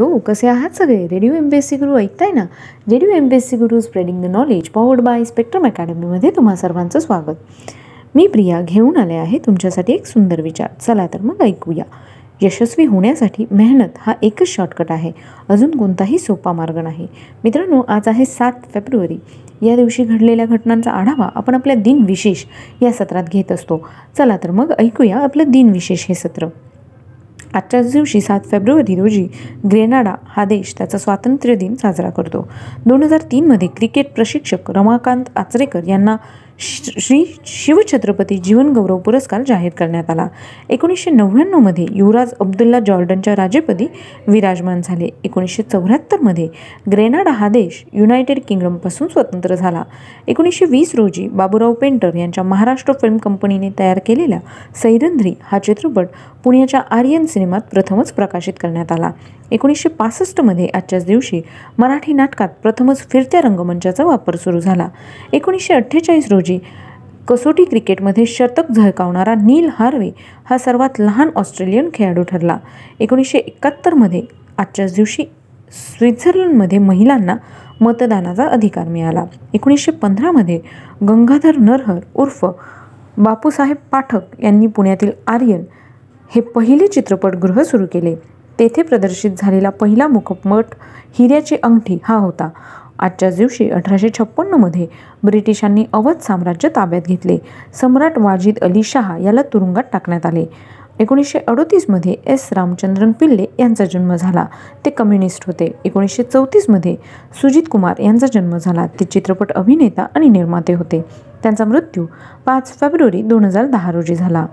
Hello, कसे आहात सगळे? रेडिओ MPSC गुरु ऐकताय ना? Radio MPSC Guru spreading the knowledge powered by Spectrum अकॅडमीमध्ये तुम्हा सर्वांचं स्वागत. मी प्रिया घेऊन आले आहे तुमच्यासाठी एक सुंदर विचार. चला तर मग ऐकूया. यशस्वी होण्यासाठी मेहनत हा एकच शॉर्टकट आहे, अजून कोणताही सोपा मार्ग नाही. मित्रांनो, आज आहे 7 फेब्रुवारी. या दिवशी घडलेल्या घटनांचा आढावा आपण आपल्या दिनविशेष या सत्रात घेत असतो. चला तर मग ऐकूया आपलं दिनविशेष हे सत्र. आजच्याच दिवशी 7 फेब्रुवारी रोजी ग्रेनाडा हा देश त्याचा स्वातंत्र्य दिन साजरा करतो. 2003मध्ये क्रिकेट प्रशिक्षक रमाकांत आचरेकर यांना श्री शिवछत्रपती जीवनगौरव पुरस्कार जाहीर करण्यात आला. 1999मध्ये युवराज अब्दुल्ला जॉर्डनच्या राजेपदी विराजमान झाले. 1974मध्ये ग्रेनाडा हा देश युनायटेड किंगडमपासून स्वतंत्र झाला. 1920 रोजी बाबूराव पेंटर यांच्या महाराष्ट्र फिल्म कंपनीने तयार केलेला सैरंध्री हा चित्रपट पुण्याच्या आर्यन सिनेमात प्रथमच प्रकाशित करण्यात आला. 1965मध्ये आजच्याच दिवशी मराठी नाटकात प्रथमच फिरत्या रंगमंचाचा वापर सुरू झाला. 1948 रोजी कसोटी क्रिकेटमध्ये शतक झळकावणारा नील हार्वे हा सर्वात लहान ऑस्ट्रेलियन खेळाडू ठरला. 1971मध्ये आजच्याच दिवशी स्वित्झर्लंडमध्ये महिलांना मतदानाचा अधिकार मिळाला. 1915मध्ये गंगाधर नरहर उर्फ बापूसाहेब पाठक यांनी पुण्यातील आर्यन हे पहिले चित्रपटगृह सुरू केले. तेथे प्रदर्शित झालेला पहिला मुखपट हिऱ्याची अंगठी हा होता. आजच्याच दिवशी 1856मध्ये ब्रिटिशांनी अवध साम्राज्य ताब्यात घेतले. सम्राट वाजिद अली शाह याला तुरुंगात टाकण्यात आले. 1938मध्ये S. रामचंद्रन पिल्ले यांचा जन्म झाला. ते कम्युनिस्ट होते. 1934मध्ये सुजित कुमार यांचा जन्म झाला. ते चित्रपट अभिनेता आणि निर्माते होते. त्यांचा मृत्यू 5 फेब्रुवारी 2010 रोजी झाला.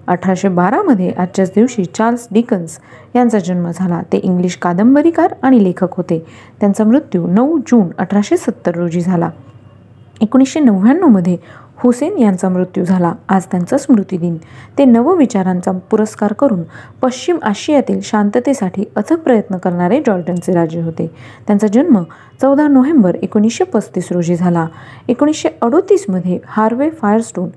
1812मध्ये आजच्याच दिवशी चार्ल्स डिकन्स यांचा जन्म झाला. ते इंग्लिश कादंबरीकार आणि लेखक होते. त्यांचा मृत्यू 9 जून 1870 रोजी झाला. 1999मध्ये हुसेन यांचा मृत्यू झाला. आज त्यांचा स्मृतिदिन. ते नवविचारांचा पुरस्कार करून पश्चिम आशियातील शांततेसाठी अथक प्रयत्न करणारे जॉर्डनचे राजे होते. त्यांचा जन्म 14 नोव्हेंबर 1935 रोजी झाला. 1938मध्ये हार्वे फायरस्टोन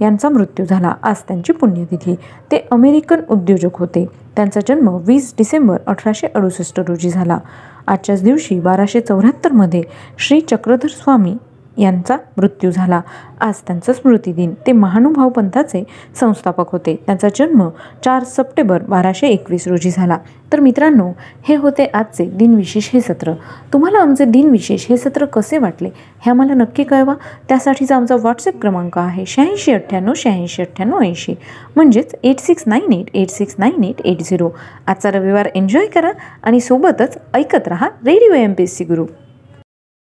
यांचा मृत्यू झाला. आज त्यांची पुण्यतिथी. ते अमेरिकन उद्योजक होते. त्यांचा जन्म 20 डिसेंबर 1868 रोजी झाला. आजच्याच दिवशी 1274मध्ये श्री चक्रधर स्वामी यांचा मृत्यू झाला. आज त्यांचा स्मृतिदिन. ते महानुभाव पंथाचे संस्थापक होते. त्यांचा जन्म 4 सप्टेंबर 1221 रोजी झाला. तर मित्रांनो, हे होते आजचे दिनविशेष हे सत्र. तुम्हाला आमचे दिनविशेष हे सत्र कसे वाटले हे आम्हाला नक्की कळवा. त्यासाठीचा आमचा व्हॉट्सअप क्रमांक आहे 8698 म्हणजेच 8698869880. आजचा रविवार एन्जॉय करा आणि सोबतच ऐकत रहा रेडिओ MPSC गुरु.